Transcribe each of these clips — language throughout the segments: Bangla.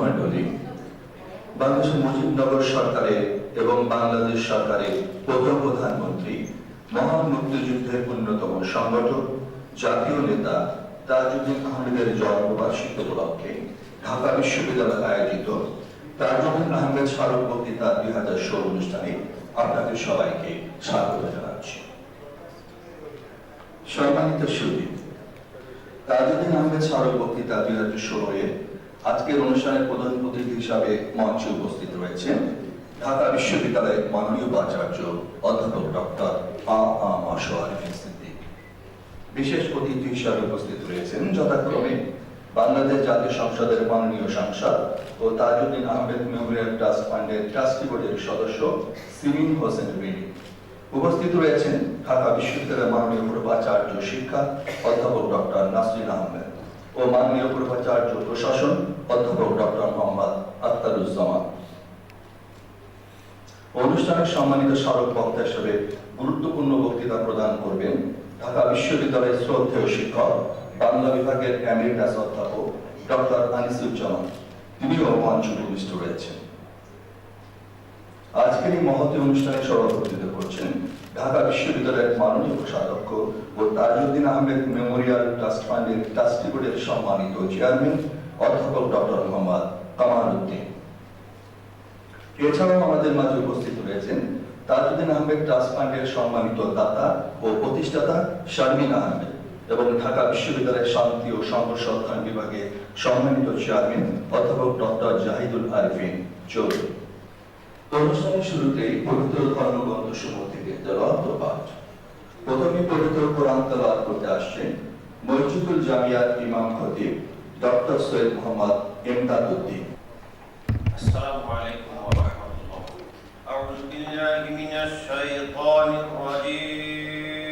মণ্ডলী, বাংলাদেশের মুজিবনগর সরকারের এবং বাংলাদেশ সরকারের প্রথম প্রধানমন্ত্রী, মহান মুক্তিযুদ্ধের অন্যতম সংগঠক, জাতীয় নেতা তাজউদ্দীন আহমেদের জন্মবার্ষিকী উপলক্ষে ঢাকা বিশ্ববিদ্যালয়ে আয়োজিত তাজউদ্দীন আহমেদ স্মারক বক্তৃতা 2016 অনুষ্ঠানে আপনাদের সবাইকে স্বাগত জানাচ্ছি। সম্মানিত সুধী, তাজউদ্দীন আহমেদ স্মারক বক্তৃতা 2016-এর আজকের অনুষ্ঠানের প্রধান অতিথি হিসাবে মঞ্চে উপস্থিত রয়েছেন ঢাকা বিশ্ববিদ্যালয়ের মাননীয় উপাচার্য অধ্যাপক ডক্টর আরিফিন সিদ্দিক। বিশেষ অতিথি হিসাবে উপস্থিত রয়েছেন যথাক্রমে বাংলাদেশ জাতীয় সংসদের মাননীয় সাংসদ ও তাজউদ্দীন আহমেদ মেমোরিয়াল ট্রাস্ট ফান্ডের ট্রাস্টি বোর্ডের সদস্য সিমিন হোসেন বিনি। উপস্থিত রয়েছেন ঢাকা বিশ্ববিদ্যালয়ের মাননীয় উপাচার্য শিক্ষা অধ্যাপক ডক্টর নাসরিন আহমেদ ও মাননীয় উপাচার্য প্রশাসন অধ্যাপক ডক্টর মোহাম্মদ আখতারুজ্জামান। অনুষ্ঠানের সম্মানিত স্মারক বক্তা হিসেবে গুরুত্বপূর্ণ বক্তৃতা প্রদান করবেন ঢাকা বিশ্ববিদ্যালয়ের শ্রদ্ধেয় শিক্ষক, বাংলা বিভাগের এমেরিটাস অধ্যাপক ডক্টর আনিসুজ্জামান। তিনিও মঞ্চে উপবিষ্ট রয়েছেন। আজকের এই মহতী অনুষ্ঠানে সভাপতিত্ব করছেন ঢাকা বিশ্ববিদ্যালয়ের মাননীয় কোষাধ্যক্ষ ও তাজউদ্দীন আহমেদ মেমোরিয়াল ট্রাস্ট ফান্ডের ট্রাস্টি বোর্ডের সম্মানিত চেয়ারম্যান অধ্যাপক ডক্টর মোহাম্মদ কামাল উদ্দিন। এছাড়াও আমাদের মাঝে উপস্থিত রয়েছেন তাজউদ্দীন আহমেদ ট্রাস্ট ফান্ডের সম্মানিত দাতা ও প্রতিষ্ঠাতা শারমিন আহমেদ এবং ঢাকা বিশ্ববিদ্যালয়ের শান্তি ও সংঘর্ষ অধ্যয়ন বিভাগের সম্মানিত চেয়ারম্যান অধ্যাপক ডক্টর জাহিদুল আরিফিন চৌধুরী। অনুষ্ঠানের শুরুতেই পবিত্র ধর্মগ্রন্থ সমূহ থেকে তেলাওয়াত ও পাঠ। প্রথমে পবিত্র কোরআন তেলাওয়াত করতে আসছেন মসজিদুল জামিয়ার ইমাম খতিব ডক্টর সৈয়দ মোহাম্মদ ইমদাদউদ্দিন। আসসালামু আলাইকুম ওয়া রাহমাতুল্লাহ। আউযু বিল্লাহি মিনাশ শাইতানির রাজীম।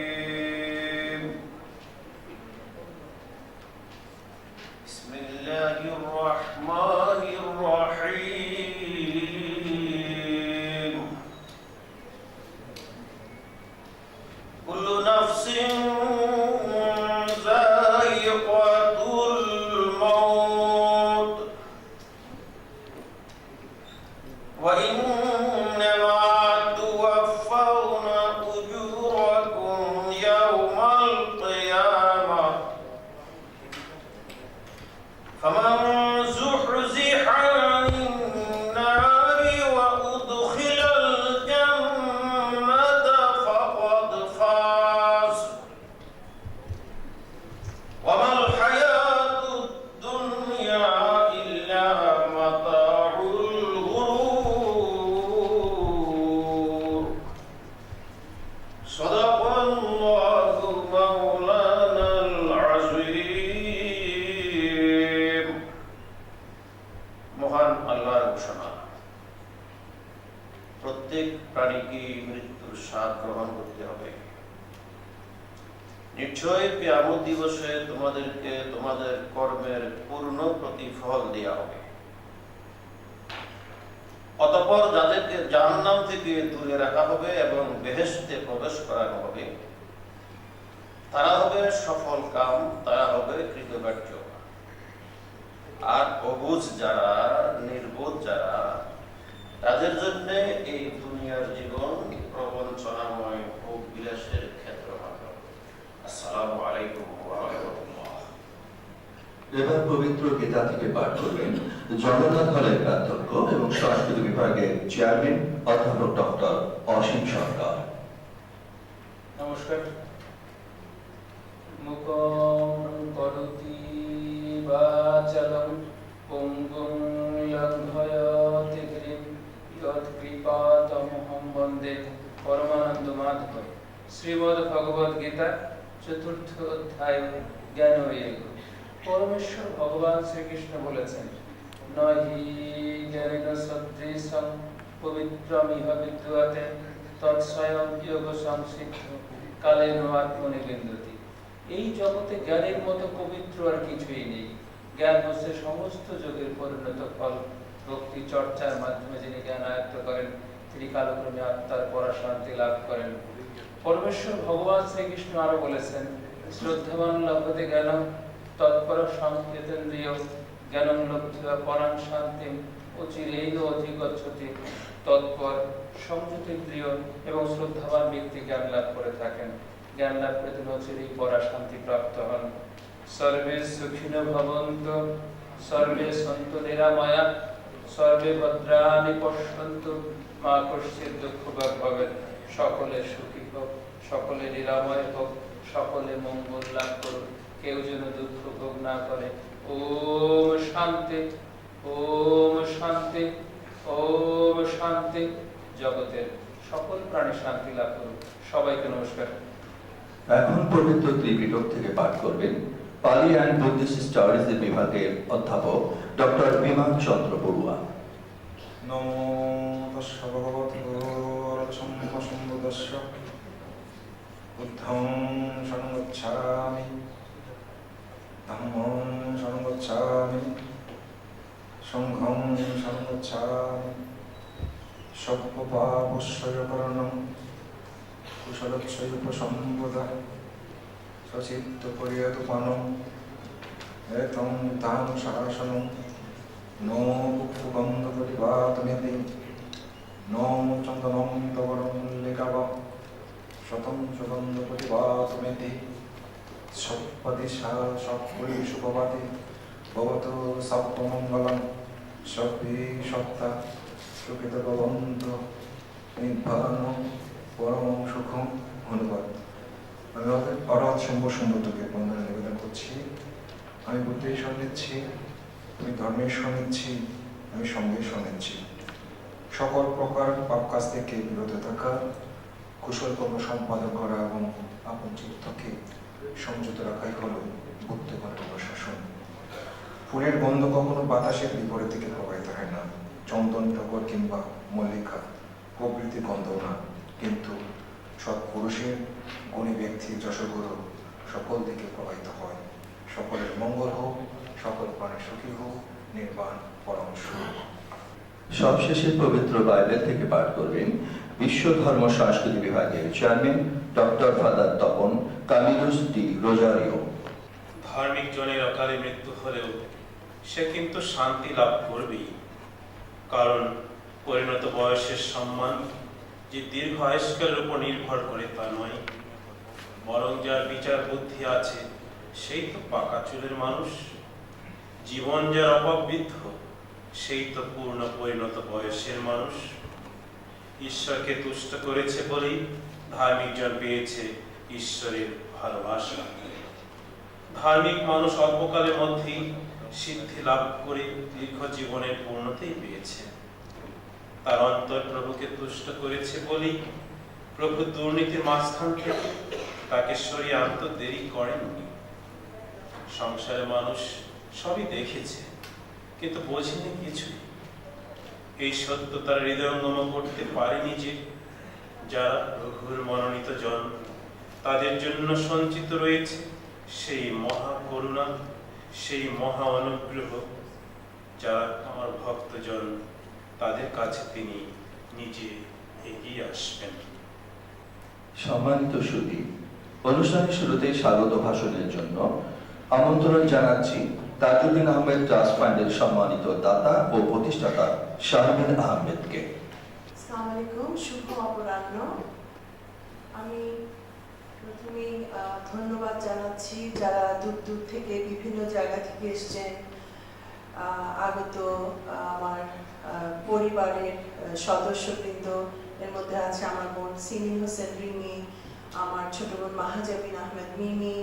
বিসমিল্লাহির রাহমানির রাহিম। কুল্লু নাফসিন যায়িকাতুল মাউত ওয়া ইন্নামা তুওয়াফাউনা উজুরাকুম ইয়াওমাল কিয়ামাহ ফামান যুহজিহা আনিন নারি ওয়া উদখিলাল জান্নাতা ফাকাদ ফাজ ওয়া মাল হায়াতুদ দুনিয়া ইল্লা মাতাউল গুরুর। সাদাকাল্লাহু মাওলানাল আযীম। মহান আল্লাহর ঘোষণা, প্রত্যেক প্রাণীকে মৃত্যুর স্বাদ গ্রহণ করতে হবে। নিশ্চয় কিয়ামত দিবসে তোমাদেরকে তোমাদের কর্মের পূর্ণ প্রতিফল দেয়া হবে। অতঃপর যাদেরকে জাহান্নাম থেকে দূরে রাখা হবে এবং বেহেশতে প্রবেশ করানো হবে, তারা হবে সফল কাম, তারা হবে কৃতকার্য। আর অবুঝ যারা, নির্বোধ যারা, তাদের জন্য এই দুনিয়ার জীবন প্রবঞ্চনাময় ভোগ বিলাসের ক্ষেত্র মাত্র। আসসালামু আলাইকুম ওয়া রাহমাতুল্লাহ। এবার পবিত্র গীতা থেকে পাঠ করবেন জগন্নাথ হলের প্রাধ্যক্ষ এবং সংস্কৃত বিভাগের চেয়ারম্যান অধ্যাপক ডক্টর অসীম সরকার। নমস্কার। মুখং করোতি বাচালং পঙ্গুং লঙ্ঘয়তে গিরিম যৎকৃপাতমহং বন্দে পরমানন্দ মাধব। শ্রীমদ্ ভগবদ গীতা চতুর্থ অধ্যায় জ্ঞানযোগ। পরমেশ্বর ভগবান শ্রীকৃষ্ণ বলেছেন, নহি জ্ঞানেন সদৃশং পবিত্রমিহ বিদ্যতে তৎস্বয়ং যোগ সংসিদ্ধ কালেন আত্মনিবিন্দতি। এই জগতে জ্ঞানের মতো পবিত্র আর কিছুই নেই। জ্ঞান হচ্ছে সমস্ত যোগের পরিণত ফল। ভক্তি চর্চার মাধ্যমে যিনি জ্ঞান আয়ত্ত করেন, তিনি কালক্রমে আত্মার পরাশান্তি লাভ করেন। পরমেশ্বর ভগবান শ্রীকৃষ্ণ আরো বলেছেন, শ্রদ্ধাবান লভতে জ্ঞানম তৎপর সংকেতেন্দ্রিয় জ্ঞানং লব্ধ্বা পরাং শান্তিম অচিরেণ অধিগচ্ছতি। তৎপর সংযুতি প্রিয় এবং শ্রদ্ধাবান ব্যক্তি জ্ঞান লাভ করে থাকেন। জ্ঞান লাভ করে তিনি অচিরেই পরা শান্তি প্রাপ্ত হন। সর্বে সুখিনো ভবন্তু, সর্বে সন্তু নিরাময়া, সর্বে ভদ্রাণি পশ্যন্তু, মা কশ্চিৎ দুঃখভাগ্ ভবেৎ। সকলে সুখী হোক, সকলে নিরাময় হোক, সকলে মঙ্গল লাভ করুক, কেউ যেন দুঃখ ভোগ না করে। ওম শান্তি, ওম শান্তি, ওম শান্তি। জগতের সকল প্রাণী শান্তি লাভ করুক। সবাইকে নমস্কার। এখন পবিত্র ত্রিপিটক থেকে পাঠ করবেন পালি অ্যান্ড বুদ্ধিস্ট স্টাডিজ বিভাগের অধ্যাপক ডক্টর বিমান চন্দ্র বড়ুয়া। নমো তস্য ভগবতো অরহতম্মা সম্বুদ্ধস্য। বুদ্ধং শরণং গচ্ছামি, ধম্মং শরণং গচ্ছামি, সংঘং শরণং গচ্ছামি। সর্বপাপস্বয়করণং কুশলক্ষয়োপসম্পদা। সচিত্তপরিয়তপানং এতং দানুশাসনং। No পুষ্পগন্ধপরিপাতমেতি, no চন্দনং তবরং মল্লিকাবা। শতং সুগন্ধপরিপাতমেতি, সৎপদিশা সৎপুরীষু ভবতি। ভবতু সর্বমঙ্গলং, সর্বে সত্তা সুখিত ভবন্তু, নির্বাণং পরমং সুখং। ধন্যবাদ। আমি অরহত শম্ভু সুন্দরকে বন্দনা নিবেদন করছি। আমি বুদ্ধেশ্বর নিচ্ছি, আমি ধর্মেশ্বর নিচ্ছি, আমি সঙ্গেশ্বর নিচ্ছি। সকল প্রকার পাপ কাজ থেকে বিরত থাকা, কুশল কর্ম সম্পাদন করা এবং আপন চিত্তকে সংযত রাখাই হল বুদ্ধগণের অনুশাসন। ফুলের গন্ধ কখনো বাতাসের বিপরীত দিকে প্রবাহিত হয় না। চন্দন, টগর কিংবা মল্লিকা প্রভৃতির গন্ধ না, কিন্তু সৎপুরুষের গুণী ব্যক্তির যশগুরু সকল দিকে প্রবাহিত হয়। সকলের মঙ্গল হোক, সকল প্রাণী সুখী হোক, নির্বাণ পরম সুখ। সবশেষে পবিত্র বাইবেল থেকে পাঠ করবেন বিশ্ব ধর্ম সংস্কৃতি বিভাগের chairman doctor father Tapan Camillus de Rozario. ধার্মিক জনের অকালে মৃত্যু হলেও সে কিন্তু শান্তি লাভ করবেই, কারণ পরিণত বয়সের সম্মান যে দীর্ঘ আয়ুষ্কালের উপর নির্ভর করে তা নয়, বরং যার বিচার বুদ্ধি আছে সেই তো পাকা চুলের মানুষ। জীবন যার অপবৃদ্ধ সেই তো পূর্ণ পরিণত বয়সের মানুষ। ঈশ্বরকে তুষ্ট করেছে বলেই ধার্মিক জন পেয়েছে ঈশ্বরের ভালোবাসা। ধার্মিক মানুষ অল্পকালের মধ্যেই সিদ্ধি লাভ করে দীর্ঘ জীবনের পূর্ণতাই পেয়েছে। তার অন্তর প্রভুকে তুষ্ট করেছে বলেই প্রভু দুর্নীতির মাঝখান থেকে তাকে সরিয়ে আনতে দেরি করেননি। সংসারে মানুষ সবই দেখেছে, কিন্তু বোঝেনি কিছুই। এই সত্য তার হৃদয়ঙ্গম করতে পারেনি যে যারা প্রভুর মনোনীত জন, তাদের জন্য সঞ্চিত রয়েছে সেই মহা করুণা, সেই মহা অনুগ্রহ। যারা আমার ভক্তজন, তাদের কাছে তিনি নিজে এগিয়ে আসবেন। সম্মানিত সুধী, অনুষ্ঠানের শুরুতেই স্বাগত ভাষণের জন্য আমন্ত্রণ জানাচ্ছি তাজউদ্দিন আহমেদ ট্রাস্ট ফান্ডের সম্মানিত দাতা ও প্রতিষ্ঠাতা শাহমিন আহমেদকে। আসসালামু আলাইকুম, শুভ অপরাহ্ন। আমি প্রথমেই ধন্যবাদ জানাচ্ছি যারা দূর দূর থেকে বিভিন্ন জায়গা থেকে এসছেন। আগত আমার পরিবারের সদস্যবৃন্দ, এর মধ্যে আছে আমার বোন সিমিন হোসেন রিমি, আমার ছোট বোন মাহাজাবিন আহমেদ মিমি,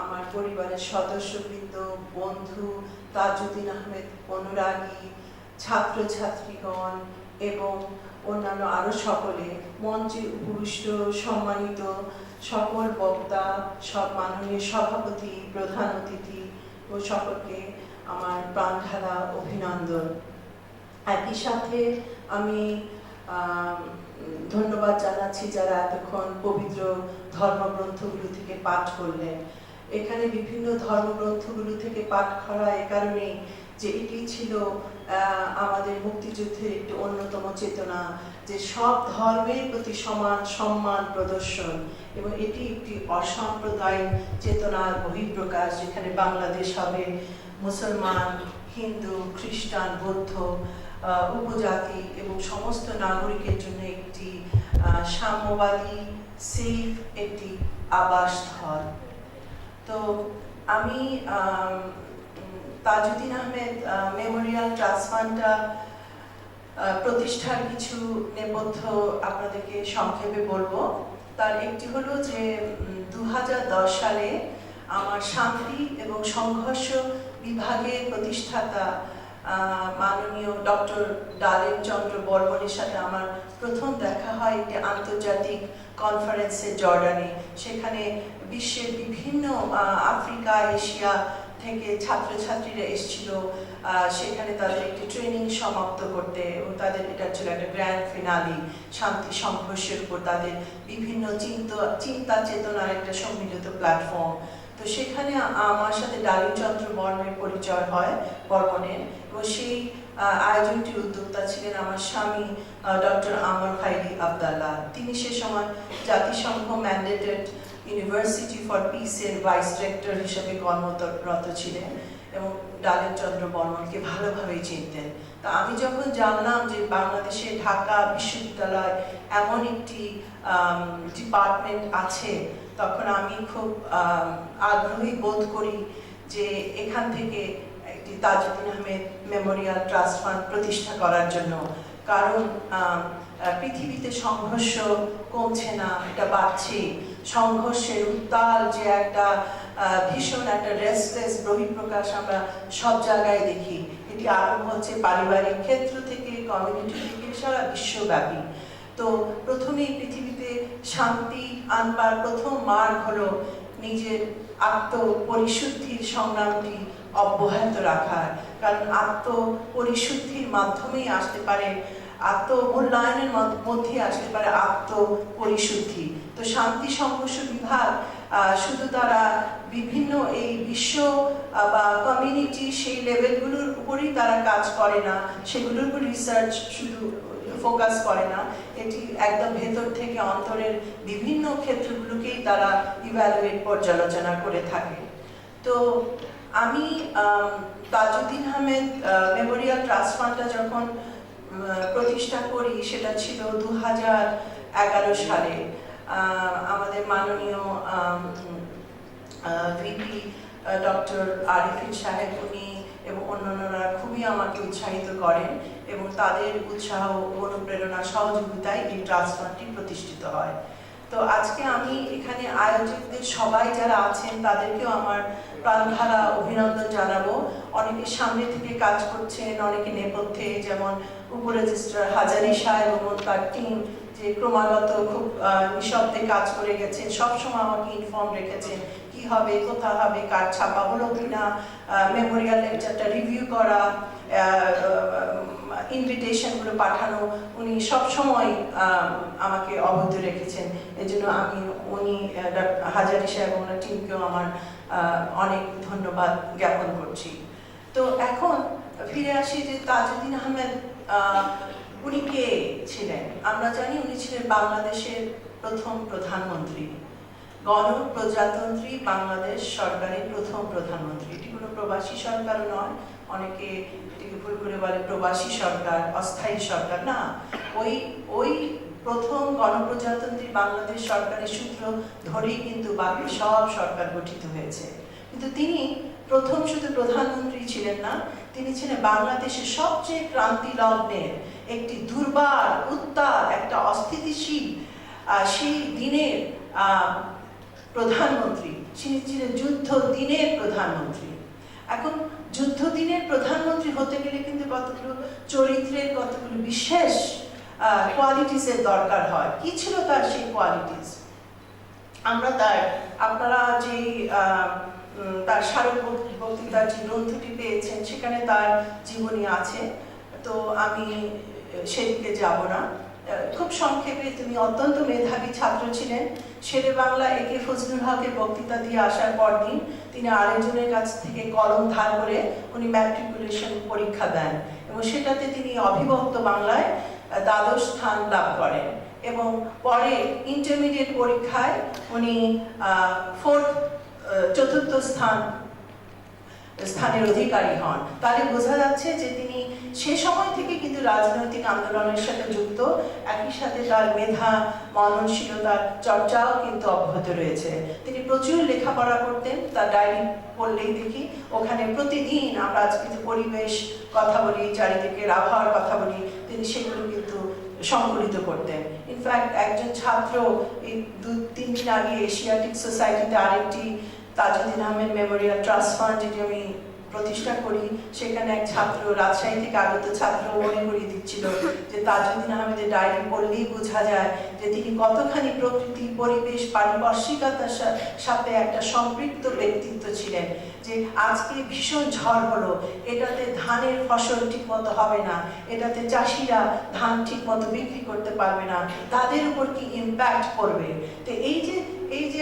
আমার পরিবারের সদস্যবৃন্দ, বন্ধু তাজউদ্দিন আহমেদ অনুরাগী, ছাত্রছাত্রীগণ এবং অন্যান্য আরো সকলে, মঞ্চে উপবিষ্ট সম্মানিত সকল বক্তা, সব মাননীয় সভাপতি, প্রধান অতিথি ও সকলকে আমার প্রাণঢালা অভিনন্দন। একই সাথে আমি ধন্যবাদ জানাচ্ছি যারা এতক্ষণ পবিত্র ধর্মগ্রন্থগুলো থেকে পাঠ করলেন। এখানে বিভিন্ন ধর্মগ্রন্থগুলো থেকে পাঠ করা এ কারণেই যে এটি ছিল আমাদের মুক্তিযুদ্ধের একটি অন্যতম চেতনা, যে সব ধর্মের প্রতি সমান সম্মান প্রদর্শন, এবং এটি একটি অসাম্প্রদায়িক চেতনার বহিঃপ্রকাশ, যেখানে বাংলাদেশ হবে মুসলমান, হিন্দু, খ্রিস্টান, বৌদ্ধ, উপজাতি এবং সমস্ত নাগরিকের জন্য একটি সাম্যবাদী সেফ একটি আবাসস্থল। তো আমি তাজউদ্দিন আহমেদ মেমোরিয়াল ট্রাস্ট ফান্ডটা প্রতিষ্ঠার কিছু নেপথ্য আপনাদেরকে সংক্ষেপে বলবো। তার একটি হলো যে 2010 সালে আমার শান্তি এবং সংঘর্ষ বিভাগের প্রতিষ্ঠাতা মাননীয় ডক্টর ডালিম চন্দ্র বর্মণের সাথে আমার প্রথম দেখা হয় একটি আন্তর্জাতিক কনফারেন্সে জর্ডানে। সেখানে বিশ্বের বিভিন্ন আফ্রিকা, এশিয়া থেকে ছাত্রছাত্রীরা এসেছিল সেখানে তাদের একটি ট্রেনিং সমাপ্ত করতে, এবং তাদের এটা ছিল একটা গ্র্যান্ড ফিনালি শান্তি সংঘর্ষের উপর তাদের বিভিন্ন চিন্তা চেতনার একটা সম্মিলিত প্ল্যাটফর্ম। তো সেখানে আমার সাথে ডালিমচন্দ্র বর্মণের পরিচয় হয় বর্মণের, এবং সেই আয়োজনটির উদ্যোক্তা ছিলেন আমার স্বামী ডক্টর আমর খাইরি আবদাল্লাহ। তিনি সে সময় জাতিসংঘ ম্যান্ডেটেড ইউনিভার্সিটি ফর পিসের ভাইস ডিরেক্টর হিসেবে কর্মরত ছিলেন এবং ডালিমচন্দ্র বর্মণকে ভালোভাবেই চিনতেন। তা আমি যখন জানলাম যে বাংলাদেশে ঢাকা বিশ্ববিদ্যালয় এমন একটি ডিপার্টমেন্ট আছে, তখন আমি খুব আগ্রহী বোধ করি যে এখান থেকে একটি Tajuddin Ahmed Memorial trust fund প্রতিষ্ঠা করার জন্য। কারণ পৃথিবীতে সংঘর্ষ কমছে না, এটা বাড়ছে। সংঘর্ষের উত্তাল যে একটা ভীষণ একটা রেস্টলেস বহিঃপ্রকাশ আমরা সব জায়গায় দেখি। এটি আরম্ভ হচ্ছে পারিবারিক ক্ষেত্র থেকে, কমিউনিটি থেকে, সারা বিশ্বব্যাপী। তো প্রথমেই পৃথিবীতে শান্তি আনবার প্রথম মার্গ হলো নিজের আত্মপরিশুদ্ধির সংগ্রামটি অব্যাহত রাখার। কারণ আত্মপরিশুদ্ধির মাধ্যমেই আসতে পারে, আত্মমূল্যায়নের মধ্যে আসতে পারে আত্মপরিশুদ্ধি। তো শান্তি সংঘর্ষ বিভাগ শুধু তারা বিভিন্ন এই বিশ্ব বা কমিউনিটি সেই লেভেলগুলোর উপরেই তারা কাজ করে না, সেগুলোর উপর রিসার্চ শুধু ফোকাস করে না, এটি একদম ভেতর থেকে অন্তরের বিভিন্ন ক্ষেত্রগুলোকেই তারা ইভ্যালুয়েট পর্যালোচনা করে থাকে। তো আমি তাজউদ্দিন আহমেদ মেমোরিয়াল ট্রাস্ট ফান্ডটা যখন প্রতিষ্ঠা করি সেটা ছিল 2011 সালে। আমাদের মাননীয় ভিপি ডক্টর আরিফিন সাহেব উনি এবং অন্যান্যরা খুবই আমাকে উৎসাহিত করেন, এবং তাদের উৎসাহ অনুপ্রেরণা সহযোগিতায় এই ট্রাস্ট ফান্ডটি প্রতিষ্ঠিত হয়। তো আজকে আমি এখানে আয়োজকদের সবাই যারা আছেন তাদেরকেও আমার প্রাণঢালা অভিনন্দন জানাবো। অনেকে সামনে থেকে কাজ করছেন, অনেকে নেপথ্যে, যেমন উপরেজিস্ট্রার হাজারি সাহেব এবং তার টিম যে ক্রমাগত খুব নিঃশব্দে কাজ করে গেছেন, সবসময় আমাকে ইনফর্ম রেখেছেন কি হবে, কোথা হবে, কার ছাপা হলো কিনা, মেমোরিয়াল লেকচারটা রিভিউ করা, ইনভিটেশনগুলো পাঠানো, উনি সবসময় আমাকে অবহিত রেখেছেন। এই জন্য আমি উনি হাজারি সাহেব ওনার টিমকেও আমার অনেক ধন্যবাদ জ্ঞাপন করছি। তো এখন ফিরে আসি যে তাজউদ্দিন আহমেদ উনি কে ছিলেন। আমরা জানি উনি ছিলেন বাংলাদেশের প্রথম প্রধানমন্ত্রী, গণপ্রজাতন্ত্রী বাংলাদেশ সরকারের প্রথম প্রধানমন্ত্রী। এটি কোনো প্রবাসী সরকারও নয়, অনেকে এটিকে ভুল করে বলে প্রবাসী সরকার, অস্থায়ী সরকার। না, ওই প্রথম গণপ্রজাতন্ত্রী বাংলাদেশ সরকারের সূত্র ধরেই কিন্তু বাকি সব সরকার গঠিত হয়েছে। কিন্তু তিনি প্রথম শুধু প্রধানমন্ত্রী ছিলেন না, তিনি ছিলেন বাংলাদেশের সবচেয়ে ক্রান্তি লগ্নের একটি দুর্বার উত্তাল একটা অস্থিতিশীল সেই দিনের প্রধানমন্ত্রী। তিনি ছিলেন যুদ্ধ দিনের প্রধানমন্ত্রী। এখন যুদ্ধ দিনের প্রধানমন্ত্রী হতে গেলে কিন্তু কতগুলো চরিত্রের, কতগুলো বিশেষ কোয়ালিটিসের দরকার হয়। কি ছিল তার সেই কোয়ালিটিস? আমরা আপনারা যে তার স্মারক বক্তৃতার যে গ্রন্থটি পেয়েছেন সেখানে তার জীবনী আছে, তো আমি সেদিকে যাব না। খুব সংক্ষেপে, তিনি অত্যন্ত মেধাবী ছাত্র ছিলেন। শেরে বাংলা একে ফজলুল হকের বক্তৃতা দিয়ে আসার পর দিন তিনি আরেকজনের কাছ থেকে কলম ধার করে উনি ম্যাট্রিকুলেশন পরীক্ষা দেন, এবং সেটাতে তিনি অবিভক্ত বাংলায় দ্বাদশ স্থান লাভ করেন, এবং পরে ইন্টারমিডিয়েট পরীক্ষায় উনি চতুর্থ স্থান স্থানের অধিকারী হন, তাহলে বোঝা যাচ্ছে যে তিনি সে সময় থেকে কিন্তু রাজনৈতিক আন্দোলনের সাথে যুক্ত, একই সাথে তার মেধা, মননশীলতার চর্চাও কিন্তু অব্যাহত রয়েছে। তিনি প্রচুর লেখাপড়া করতেন, তার ডায়েরি পড়লেই দেখি ওখানে প্রতিদিন আমরা আজকে যে পরিবেশ কথা বলি, চারিদিকের আবহাওয়ার কথা বলি, তিনি সেগুলো কিন্তু সংকলিত করতেন। ইনফ্যাক্ট একজন ছাত্র এই 2-3 দিন আগে এশিয়াটিক সোসাইটিতে আরেকটি Tajuddin Ahmed Memorial trust fund যেটি আমি প্রতিষ্ঠা করি, সেখানে এক ছাত্র, রাজশাহী থেকে আগত ছাত্র মনে করিয়ে দিচ্ছিল যে তাজউদ্দিন আহমেদের ডায়েরি পড়লেই বোঝা যায় যে তিনি কতখানি প্রকৃতি, পরিবেশ, পারিপার্শ্বিকতার সাথে একটা সম্পৃক্ত ব্যক্তিত্ব ছিলেন। যে আজকে ভীষণ ঝড় হলো, এটাতে ধানের ফসল ঠিক মতো হবে না, এটাতে চাষিরা ধান ঠিক মতো বিক্রি করতে পারবে না, তাদের উপর কি ইম্প্যাক্ট পড়বে। তো এই যে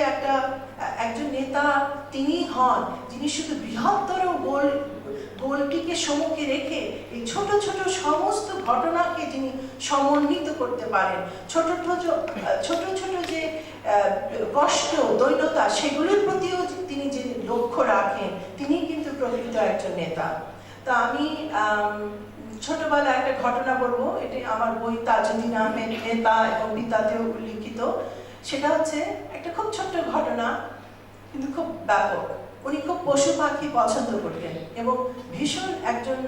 একজন নেতা তিনি হন যিনি শুধু বৃহত্তর গোলটিকে সম্মুখে রেখে এই ছোট ছোট সমস্ত ঘটনাকে যিনি সমন্বিত করতে পারেন, ছোট ছোট যে কষ্ট, দৈন্যতা, সেগুলোর প্রতিও তিনি যে লক্ষ্য রাখেন, তিনি কিন্তু প্রকৃত একজন নেতা। তা আমি ছোটবেলায় একটা ঘটনা বলবো, এটি আমার বই তাজউদ্দিন আহমেদ নেতা এবং পিতাতেও উল্লিখিত। সেটা হচ্ছে একটা খুব ছোট্ট ঘটনা, কিন্তু খুব ব্যাপক। উনি খুব পশু পাখি পছন্দ করতেন এবং ভীষণ একজন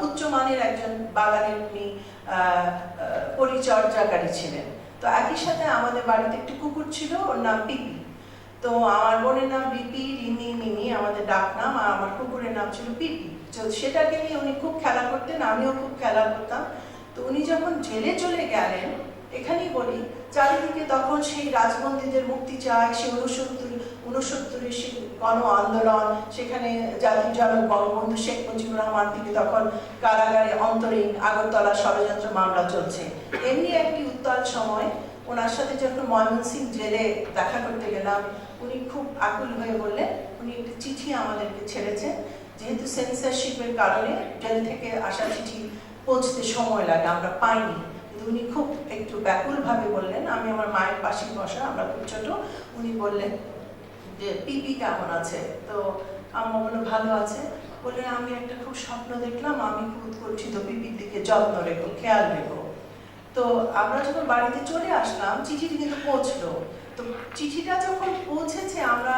উচ্চমানের একজন বাগানের উনি পরিচর্যাকারী ছিলেন। তো একই সাথে আমাদের বাড়িতে একটি কুকুর ছিল, ওর নাম পিপি। তো আমার বোনের নাম বিপি, রিমি, মিমি আমাদের ডাক নাম, আর আমার কুকুরের নাম ছিল পিপি। তো সেটাকে নিয়ে উনি খুব খেলা করতেন, আমিও খুব খেলা করতাম। তো উনি যখন জেলে চলে গেলেন, এখানেই বলি, চারিদিকে তখন সেই রাজবন্দীদের মুক্তি চায়, সেই 69 সেই গণ আন্দোলন, সেখানে জাতির জনক বঙ্গবন্ধু শেখ মুজিবুর রহমান থেকে তখন কারাগারে অন্তরীণ আগরতলা ষড়যন্ত্র মামলা চলছে। এমনি একটি উত্তাল সময় ওনার সাথে যখন ময়মনসিংহ জেলে দেখা করতে গেলাম, উনি খুব আকুল হয়ে বললেন, উনি একটি চিঠি আমাদেরকে ছেড়েছেন, যেহেতু সেন্সরশিপের কারণে জেল থেকে আসা চিঠি পৌঁছতে সময় লাগে, আমরা পাইনি। উনি খুব একটু ব্যাকুলভাবে বললেন, আমি আমার মায়ের পাশে বসা, আমরা খুব ছোট, উনি বললেন যে পিপি কেমন আছে? তো আম্মা বললো ভালো আছে। বললেন আমি একটা খুব স্বপ্ন দেখলাম, আমি খুব উৎকণ্ঠিত, পিপির দিকে যত্ন রেখো, খেয়াল রেখো। তো আমরা যখন বাড়িতে চলে আসলাম, চিঠিটি কিন্তু পৌঁছলো। তো চিঠিটা যখন পৌঁছেছে, আমরা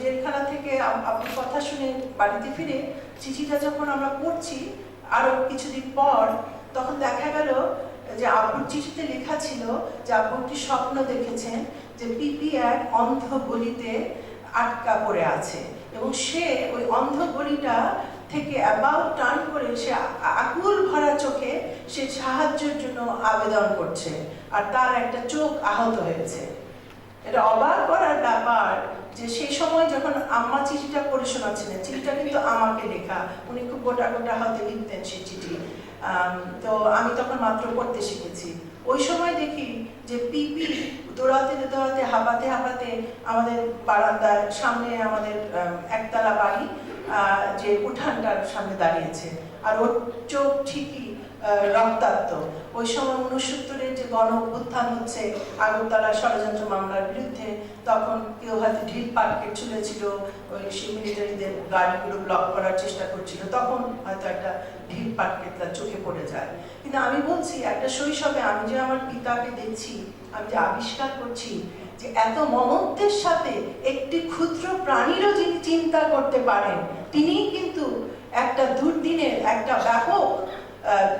জেলখানা থেকে আপনার কথা শুনে বাড়িতে ফিরে চিঠিটা যখন আমরা পড়ছি আরো কিছুদিন পর, তখন দেখা গেল যে আব্বুর চিঠিতে লেখা ছিল যে আব্বু একটি স্বপ্ন দেখেছেন যে পিপি এক অন্ধ গলিতে আটকা পড়ে আছে এবং সে ওই অন্ধ গলিটা থেকে অ্যাবাউট টার্ন করে সে আকুল ভরা চোখে সে সাহায্যের জন্য আবেদন করছে, আর তার একটা চোখ আহত হয়েছে। এটা অবাক করার ব্যাপার যে সেই সময় যখন আম্মা চিঠিটা পড়ে শোনাচ্ছিলেন, চিঠিটা কিন্তু আমাকে লেখা, উনি খুব গোটা গোটা হাতে লিখতেন সেই চিঠি। তো আমি তখন মাত্র পড়তে শিখেছি। ওই সময় দেখি যে পিপি দৌড়াতে দৌড়াতে, হাঁপাতে হাঁপাতে আমাদের বারান্দার সামনে, আমাদের একতলা বাড়ি যে উঠানটার সামনে দাঁড়িয়েছে, আর ওর চোখ ঠিকই রক্তাক্ত। ওই সময় 69-এর যে গণ অভ্যুত্থান হচ্ছে আগরতলা ষড়যন্ত্র মামলার বিরুদ্ধে, তখন কেউ হয়তো ঢিল পাটকেট ছুঁড়েছিল, ওই মিলিটারিদের গাড়িগুলো ব্লক করার চেষ্টা করছিল, তখন হয়তো একটা ঢিল পাটকেট তার চোখে পড়ে যায়। কিন্তু আমি বলছি, একটা শৈশবে আমি যে আমার পিতাকে দেখছি, আমি যে আবিষ্কার করছি যে এত মমত্বের সাথে একটি ক্ষুদ্র প্রাণীরও যিনি চিন্তা করতে পারেন, তিনিই কিন্তু একটা দুর্দিনের, একটা ব্যাপক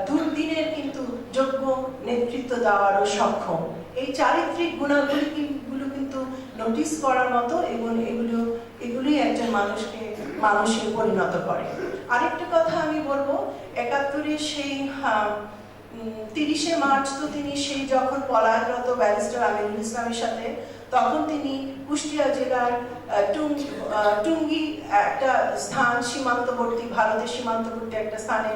দুর্দিনের কিন্তু যোগ্য নেতৃত্ব দেওয়ারও সক্ষম। এই চারিত্রিক গুণাবলীগুলো কিন্তু নোটিস করার মতো, এবং এগুলোই একজন মানুষকে মানুষে পরিণত করে। আরেকটা কথা আমি বলবো, 71-এর সেই 30শে মার্চ, তো তিনি সেই যখন পলায়নরত ব্যারিস্টার আমিনুল ইসলামের সাথে, তখন তিনি কুষ্টিয়া জেলার টুঙ্গি একটা স্থান, সীমান্তবর্তী, ভারতের সীমান্তবর্তী একটা স্থানে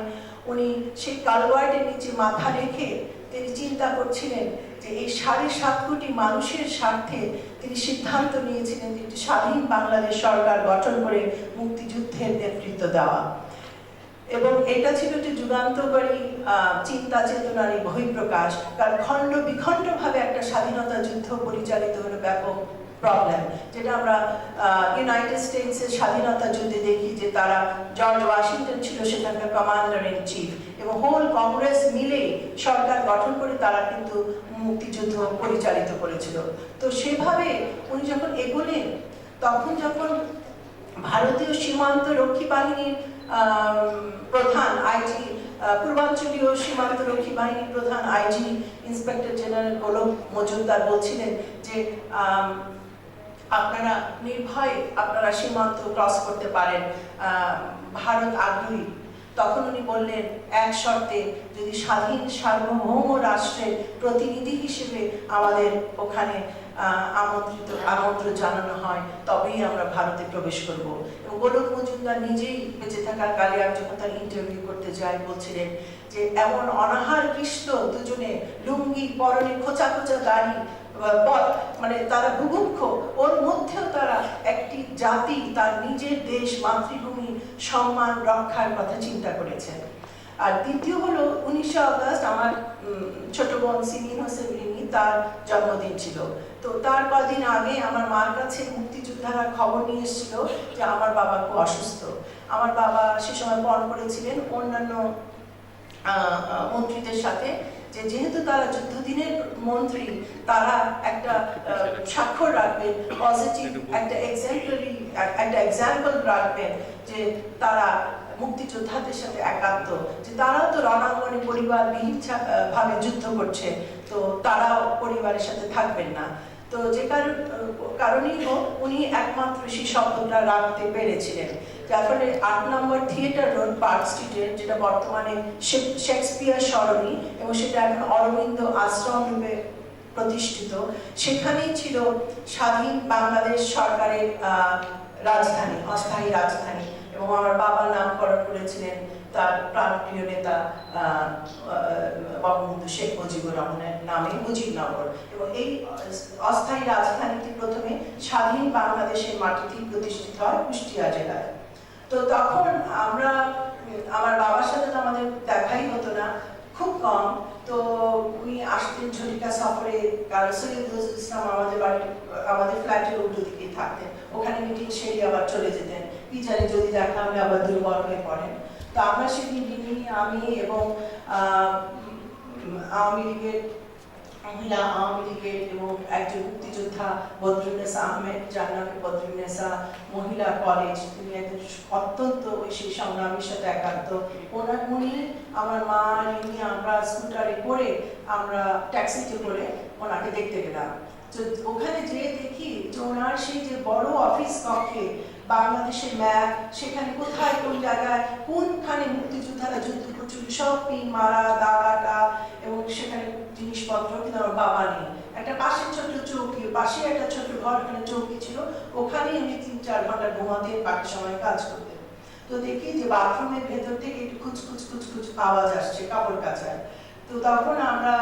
উনি সেই কালভার্টের নিচে মাথা রেখে তিনি চিন্তা করছিলেন যে এই 7.5 কোটি মানুষের স্বার্থে তিনি সিদ্ধান্ত নিয়েছিলেন যে একটি স্বাধীন বাংলাদেশ সরকার গঠন করে মুক্তিযুদ্ধের নেতৃত্ব দেওয়া। এবং এটা ছিল একটি যুগান্তকারী চিন্তা চেতনার বহিঃপ্রকাশ, কারণ খণ্ড বিখণ্ড ভাবে একটা স্বাধীনতা যুদ্ধ পরিচালিত হলো ব্যাপক প্রবলেম, যেটা আমরা ইউনাইটেড স্টেটসের স্বাধীনতা যুদ্ধে দেখি যে তারা জর্জ ওয়াশিংটন ছিল সেখানকার কমান্ডার ইন চিফ এবং হোল কংগ্রেস মিলে সরকার গঠন করে তারা কিন্তু মুক্তিযুদ্ধ পরিচালিত করেছিল। তো সেভাবে উনি যখন এগোলেন, তখন যখন ভারতীয় সীমান্ত রক্ষী বাহিনীর প্রধান আইজি, পূর্বাঞ্চলীয় সীমান্ত রক্ষী বাহিনীর প্রধান আইজি ইন্সপেক্টর জেনারেল গোলক মজুমদার বলছিলেন যে আপনারা নির্ভয়ে আপনারা সীমান্ত ক্রস করতে পারেন, ভারত আগ্রহী। তখন উনি বললেন এক শর্তে, যদি স্বাধীন সার্বভৌম রাষ্ট্রের প্রতিনিধি হিসেবে আমাদের ওখানে আমন্ত্রণ জানানো হয় তবেই আমরা ভারতে প্রবেশ করব। এবং গোলক মজুমদার নিজেই বেঁচে থাকার কালে আমি যখন তার ইন্টারভিউ করতে যাই বলছিলেন যে এমন অনাহার কৃষ্ণ দুজনে, লুঙ্গি পরনে, খোঁচা খোঁচা দাড়ি, মানে তারা বুভুক্ষ, ওর মধ্যেও তারা একটি জাতি তার নিজের দেশ মাতৃভূমি সম্মান রক্ষার কথা চিন্তা করেছেন। আর দ্বিতীয় হলো 19 আগস্ট আমার ছোট বোন সিমিন হোসেন রিমি, তার জন্মদিন ছিল। তো তার কদিন আগে আমার মার কাছে মুক্তিযোদ্ধারা খবর নিয়ে এসেছিল যে আমার বাবা খুব অসুস্থ। আমার বাবা সে সময় পণ করেছিলেন অন্যান্য মন্ত্রীদের সাথে যে যেহেতু তারা যুদ্ধদিনের মন্ত্রী, তারা একটা স্বাক্ষর রাখবেন, পজিটিভ একটা এক্সাম্পল রাখবেন যে তারা মুক্তিযোদ্ধাদের সাথে একাত্ম, যে তারাও তো রণাঙ্গনে পরিবারবিহীন ভাবে যুদ্ধ করছে, তো তারাও পরিবারের সাথে থাকবেন না। তো যে কারণেই হোক উনি একমাত্র সেই শব্দটা রাখতে পেরেছিলেন, যার ফলে 8 নম্বর থিয়েটার রোড পার্ক স্ট্রিটের, যেটা বর্তমানে শেক্সপিয়ার সরণি এবং সেটা এখন অরবিন্দ আশ্রম রূপে প্রতিষ্ঠিত, সেখানেই ছিল স্বাধীন বাংলাদেশ সরকারের রাজধানী, অস্থায়ী রাজধানী। এবং আমার বাবা নামকরণ করেছিলেন তার প্রাণপ্রিয় নেতা বঙ্গবন্ধু শেখ মুজিবুর রহমানের নামে, মুজিবনগর। এবং এই অস্থায়ী রাজধানীটি প্রথমে স্বাধীন বাংলাদেশের মাটিতেই প্রতিষ্ঠিত হয় কুষ্টিয়া জেলায়। তো তখন আমার বাবার সাথে তো আমাদের দেখাই হতো না, খুব কম। তো উনি আসতেন ঝটিকা সফরে, সৈয়দ নজরুল ইসলাম আমাদের ফ্ল্যাটের উল্টো দিকে থাকতেন, ওখানে মিটিং সেরে আবার চলে যেতেন। কি জানি যদি দেখা হলে আবার দুর্বল হয়ে পড়েন। তো আমরা সেদিন আমি এবং মহিলা আওয়ামী লীগের এবং একজন মুক্তিযোদ্ধা বদরুন্নেসা আহমেদ, যার নামে বদরুন্নেসা মহিলা কলেজ, তিনি একজন অত্যন্ত সেই সংগ্রামের সাথে একাত্ম। উনি আমার মা রিমি আমরা স্কুটারে করে আমরা ট্যাক্সিতে করে ওনাকে দেখতে গেলাম। তো ওখানে যেয়ে দেখি যে ওনার সেই যে বড় অফিস কক্ষে বাংলাদেশের ম্যাপ, সেখানে কোথায় কোন জায়গায় কোনখানে মুক্তিযোদ্ধারা যুদ্ধ করছিল সব পিন মারা, দাগাটা এবং সেখানে জিনিসপত্র, কিন্তু আমার বাবা নেই। একটা পাশের ছোট চৌকি, পাশে একটা ছোট ঘর, ওখানে চৌকি ছিল, ওখানেই উনি 3-4 ঘন্টা ঘুমাতেন, বাকি সময় কাজ করতেন। তো দেখি যে বাথরুমের ভেতর থেকে একটু খুচ আওয়াজ আসছে, কাপড় কাচায়। তো তখন আমরা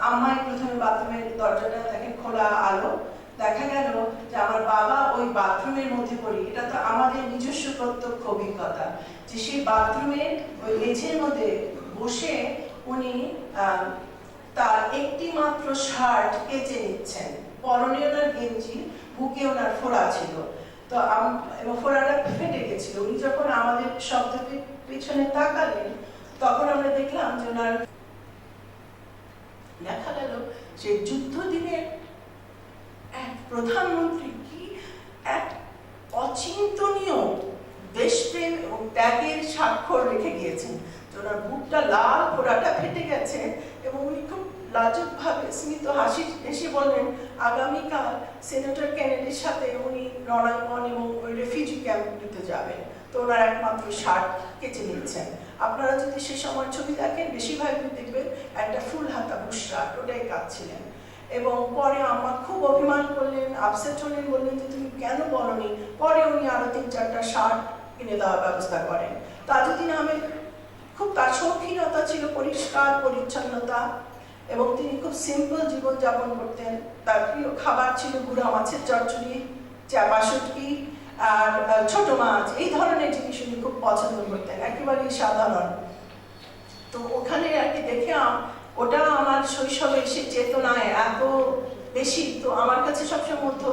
আম্মাই প্রথমে বাথরুমের দরজাটা দেখেন খোলা আলো, দেখা গেল যে আমার বাবা ওই বাথরুমের মধ্যে পড়ি। এটা তো আমাদের নিজস্ব প্রত্যক্ষ অভিজ্ঞতা যে সেই বাথরুমের ওই মেঝের মধ্যে বসে উনি তার একটি মাত্র শার্ট কেচে নিচ্ছেন, পরনে ওনার গেঞ্জি, বুকে ওনার ফোড়া ছিল, তো এবং ফোড়াটা ফেটে গেছিল। উনি যখন আমাদের শব্দ পিছনে তাকালেন তখন আমরা দেখলাম যে ওনার দেখা গেল যে যুদ্ধ দিনের এক প্রধানমন্ত্রী কি এক অচিন্তনীয় দেশপ্রেম এবং ত্যাগের স্বাক্ষর রেখে গিয়েছেন। ওনার বুকটা লাল, ফোড়াটা ফেটে গেছে এবং উনি খুব লাজুকভাবে স্মিত হাসি হেসে বললেন আগামীকাল সেনেটর কেনেডির সাথে উনি রণাঙ্গন এবং রেফিউজি ক্যাম্পটিতে যাবেন, তো ওনার একমাত্র শার্ট কেচে নিচ্ছেন। আপনারা যদি সে সময় ছবি দেখেন বেশিরভাগ দেখবেন একটা ফুল হাতা বুশরাট, ওটাই কাঁদছিলেন। এবং পরে আম্মা খুব অভিমান করলেন, আপসেট হলেন, বললেন যে তুমি কেন বলনি। পরে উনি আরো 3-4টা শার্ট কিনে দেওয়ার ব্যবস্থা করেন। তাজউদ্দিন আহমেদ খুব তার শৌখিনতা ছিল পরিষ্কার পরিচ্ছন্নতা এবং তিনি খুব সিম্পল জীবনযাপন করতেন। তার প্রিয় খাবার ছিল গুঁড়া মাছের চচ্চড়ি, চাপা শুটকি আর ছোট মাছ, এই ধরনের জিনিস উনি খুব পছন্দ করতেন, একেবারেই সাধারণ। তো ওখানে আর কি দেখে ওটা আমার শৈশবে সে চেতনায় এত বেশি, তো আমার কাছে সবসময় মধ্যে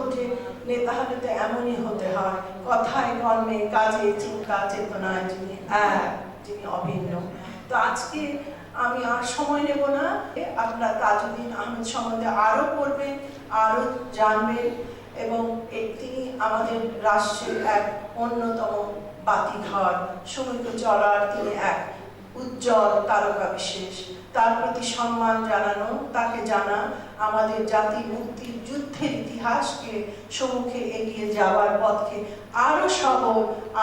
নেতা হলে তো এমনই হতে হয়, কথায় কর্মে কাজে চিন্তা চেতনায় যিনি এক, যিনি অভিন্ন। তো আজকে আমি আর সময় নেব না, আপনারা তাজউদ্দিন আহমেদ সম্বন্ধে আরো পড়বেন, আরো জানবেন, এবং তিনি আমাদের রাষ্ট্রের এক অন্যতম বাতিঘর, সমুদ্র চলার তিনি এক উজ্জ্বল তারকা বিশেষ। তার প্রতি সম্মান জানানো, তাকে জানা আমাদের জাতি মুক্তির যুদ্ধের ইতিহাসকে সম্মুখে এগিয়ে যাওয়ার পথকে আরো সবল,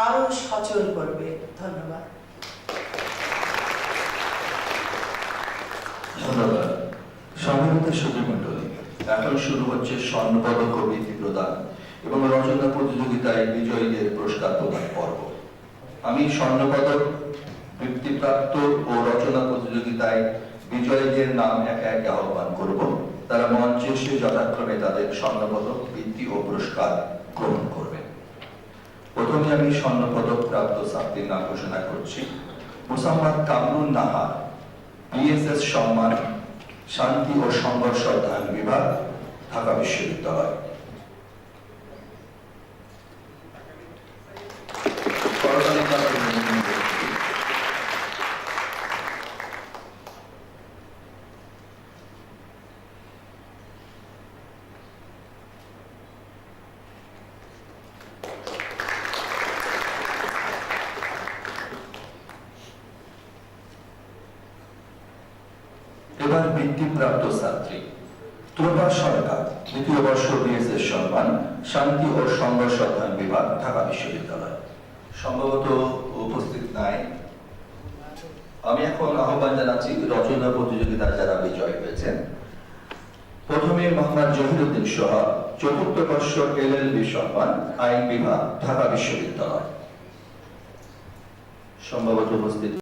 আরো সচল করবে। ধন্যবাদ। ধন্যবাদ। সম্মানিত সুধীমণ্ডলী, এখন শুরু হচ্ছে স্বর্ণপদক ও বৃত্তি প্রদান এবং রচনা প্রতিযোগিতায় বিজয়ীদের পুরস্কার প্রদান পর্ব। আমি স্বর্ণপদক, বৃত্তিপ্রাপ্ত ও রচনা প্রতিযোগিতায় বিজয়ীদের নাম একে একে আহ্বান করব। তারা মঞ্চে এসে যথাক্রমে তাদের স্বর্ণপদক, বৃত্তি ও পুরস্কার গ্রহণ করবেন। প্রথমে আমি স্বর্ণপদক প্রাপ্ত ছাত্রীর নাম ঘোষণা করছি। মোসাম্মদ কামরুন নাহার, বিএসএস সম্মান, শান্তি ও সংঘর্ষ অধ্যয়ন বিভাগ, ঢাকা বিশ্ববিদ্যালয়। এবার বৃত্তিপ্রাপ্ত ছাত্রী প্রভা সরকার, দ্বিতীয় বর্ষ বিএসএস সম্মান, শান্তি ও সংঘর্ষ অধ্যয়ন বিভাগ, ঢাকা বিশ্ববিদ্যালয়। সম্ভবত উপস্থিত নাই। আমি এখন আহ্বান জানাচ্ছি রচনা প্রতিযোগিতায় যারা বিজয় হয়েছেন। প্রথমে মোহাম্মদ জহিরুদ্দিন সোহাগ, চতুর্থ বর্ষ এলএলবি সম্মান, আইন বিভাগ, ঢাকা বিশ্ববিদ্যালয়। সম্ভবত উপস্থিত